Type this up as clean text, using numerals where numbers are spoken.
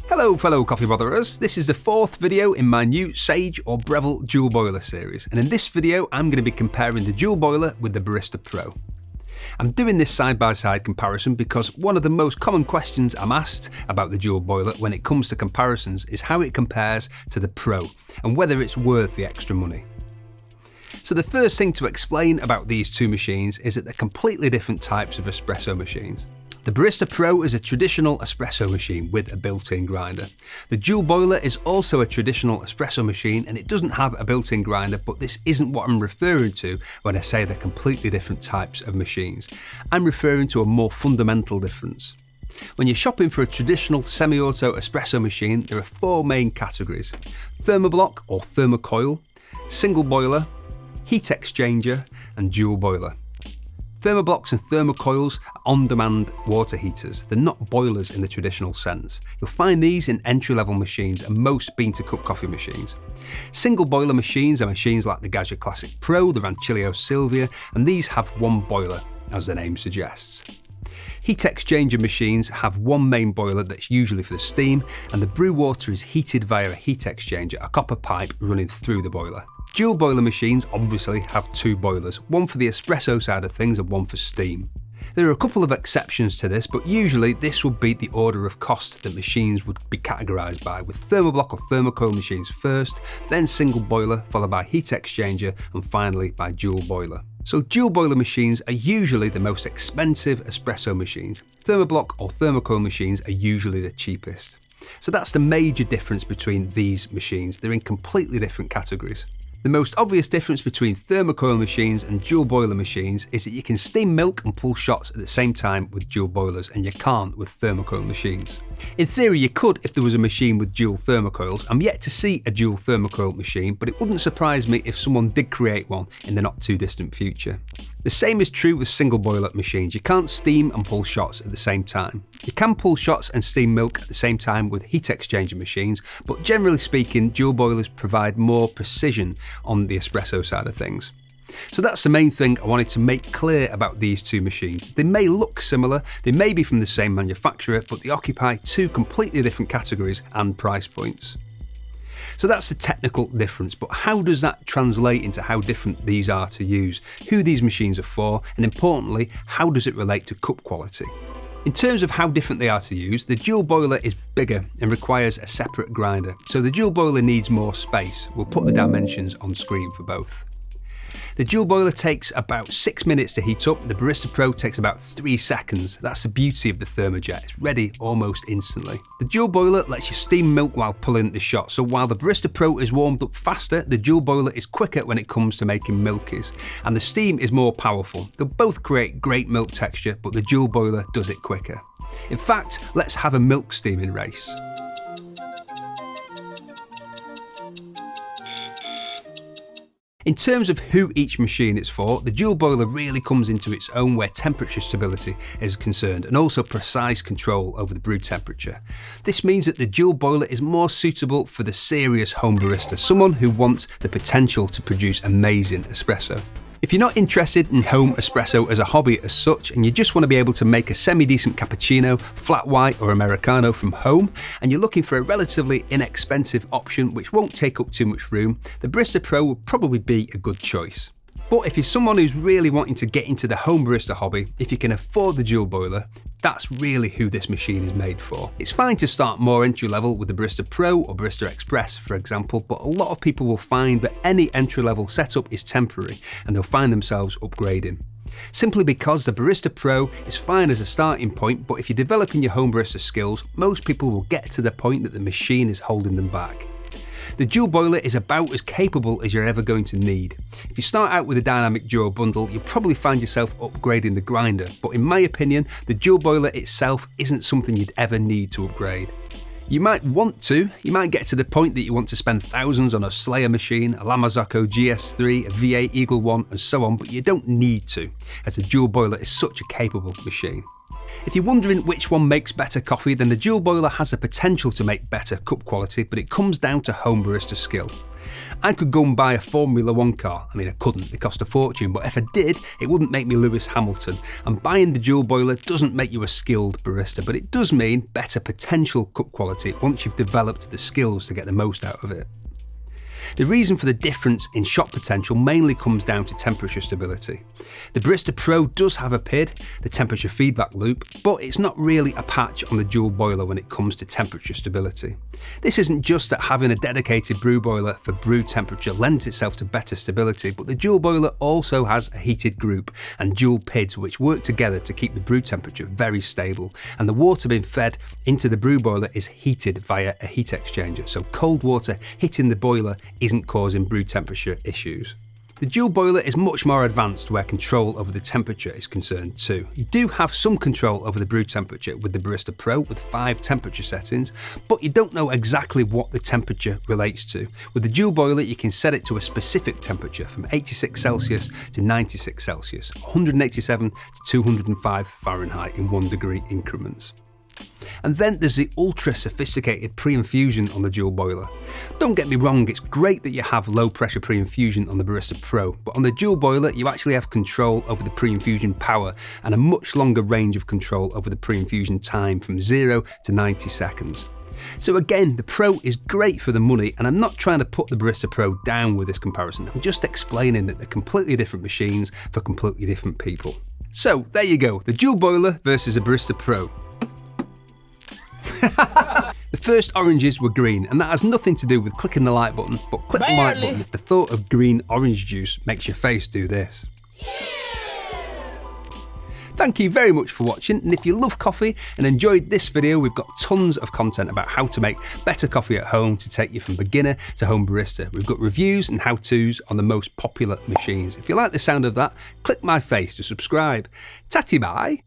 Hello fellow coffee botherers, this is the fourth video in my new Sage or Breville dual boiler series, and in this video I'm going to be comparing the dual boiler with the Barista Pro. I'm doing this side-by-side comparison because one of the most common questions I'm asked about the dual boiler when it comes to comparisons is how it compares to the Pro and whether it's worth the extra money. So the first thing to explain about these two machines is that they're completely different types of espresso machines. The Barista Pro is a traditional espresso machine with a built-in grinder. The dual boiler is also a traditional espresso machine and it doesn't have a built-in grinder, but this isn't what I'm referring to when I say they're completely different types of machines. I'm referring to a more fundamental difference. When you're shopping for a traditional semi-auto espresso machine, there are four main categories: thermoblock or thermocoil, single boiler, heat exchanger and dual boiler. Thermoblocks and thermocoils are on-demand water heaters. They're not boilers in the traditional sense. You'll find these in entry-level machines and most bean-to-cup coffee machines. Single boiler machines are machines like the Cayer Classic Pro, the Rancilio Silvia, and these have one boiler, as the name suggests. Heat exchanger machines have one main boiler that's usually for the steam, and the brew water is heated via a heat exchanger, a copper pipe running through the boiler. Dual boiler machines obviously have two boilers, one for the espresso side of things and one for steam. There are a couple of exceptions to this, but usually this would be the order of cost that machines would be categorised by, with thermoblock or thermocoil machines first, then single boiler, followed by heat exchanger, and finally by dual boiler. So dual boiler machines are usually the most expensive espresso machines. Thermoblock or thermocoil machines are usually the cheapest. So that's the major difference between these machines. They're in completely different categories. The most obvious difference between thermocoil machines and dual boiler machines is that you can steam milk and pull shots at the same time with dual boilers, and you can't with thermocoil machines. In theory you could if there was a machine with dual thermocoils. I'm yet to see a dual thermocoil machine, but it wouldn't surprise me if someone did create one in the not too distant future. The same is true with single boiler machines. You can't steam and pull shots at the same time. You can pull shots and steam milk at the same time with heat exchanger machines, but generally speaking, dual boilers provide more precision on the espresso side of things. So that's the main thing I wanted to make clear about these two machines. They may look similar, they may be from the same manufacturer, but they occupy two completely different categories and price points. So that's the technical difference, but how does that translate into how different these are to use, who these machines are for, and importantly, how does it relate to cup quality? In terms of how different they are to use, the dual boiler is bigger and requires a separate grinder, so the dual boiler needs more space. We'll put the dimensions on screen for both. The dual boiler takes about 6 minutes to heat up, the Barista Pro takes about 3 seconds. That's the beauty of the Thermojet, it's ready almost instantly. The dual boiler lets you steam milk while pulling the shot, so while the Barista Pro is warmed up faster, the dual boiler is quicker when it comes to making milkies, and the steam is more powerful. They'll both create great milk texture, but the dual boiler does it quicker. In fact, let's have a milk steaming race. In terms of who each machine is for, the dual boiler really comes into its own where temperature stability is concerned and also precise control over the brew temperature. This means that the dual boiler is more suitable for the serious home barista, someone who wants the potential to produce amazing espresso. If you're not interested in home espresso as a hobby as such, and you just want to be able to make a semi-decent cappuccino, flat white or Americano from home, and you're looking for a relatively inexpensive option which won't take up too much room, the Barista Pro would probably be a good choice. But if you're someone who's really wanting to get into the home barista hobby, if you can afford the dual boiler, that's really who this machine is made for. It's fine to start more entry level with the Barista Pro or Barista Express, for example, but a lot of people will find that any entry level setup is temporary and they'll find themselves upgrading. Simply because the Barista Pro is fine as a starting point, but if you're developing your home barista skills, most people will get to the point that the machine is holding them back. The dual boiler is about as capable as you're ever going to need. If you start out with a dynamic duo bundle, you'll probably find yourself upgrading the grinder, but in my opinion, the dual boiler itself isn't something you'd ever need to upgrade. You might want to, you might get to the point that you want to spend thousands on a Slayer machine, a Lamazocco GS3, a V8 Eagle One and so on, but you don't need to, as the dual boiler is such a capable machine. If you're wondering which one makes better coffee, then the dual boiler has the potential to make better cup quality, but it comes down to home barista skill. I could go and buy a Formula 1 car. I mean, I couldn't, they cost a fortune, but if I did, it wouldn't make me Lewis Hamilton. And buying the dual boiler doesn't make you a skilled barista, but it does mean better potential cup quality once you've developed the skills to get the most out of it. The reason for the difference in shot potential mainly comes down to temperature stability. The Barista Pro does have a PID, the temperature feedback loop, but it's not really a patch on the dual boiler when it comes to temperature stability. This isn't just that having a dedicated brew boiler for brew temperature lends itself to better stability, but the dual boiler also has a heated group and dual PIDs which work together to keep the brew temperature very stable, and the water being fed into the brew boiler is heated via a heat exchanger, so cold water hitting the boiler isn't causing brew temperature issues. The dual boiler is much more advanced where control over the temperature is concerned too. You do have some control over the brew temperature with the Barista Pro with 5 temperature settings, but you don't know exactly what the temperature relates to. With the dual boiler you can set it to a specific temperature from 86 Celsius to 96 Celsius, 187 to 205 Fahrenheit in 1 degree increments. And then there's the ultra sophisticated pre-infusion on the dual boiler. Don't get me wrong, it's great that you have low pressure pre-infusion on the Barista Pro, but on the dual boiler you actually have control over the pre-infusion power and a much longer range of control over the pre-infusion time from 0 to 90 seconds. So again, the Pro is great for the money, and I'm not trying to put the Barista Pro down with this comparison, I'm just explaining that they're completely different machines for completely different people. So there you go, the dual boiler versus a Barista Pro. The first oranges were green, and that has nothing to do with clicking the like button, but click the like button if the thought of green orange juice makes your face do this. Thank you very much for watching, and if you love coffee and enjoyed this video, we've got tons of content about how to make better coffee at home to take you from beginner to home barista. We've got reviews and how-tos on the most popular machines. If you like the sound of that, click my face to subscribe. Tatty Bye.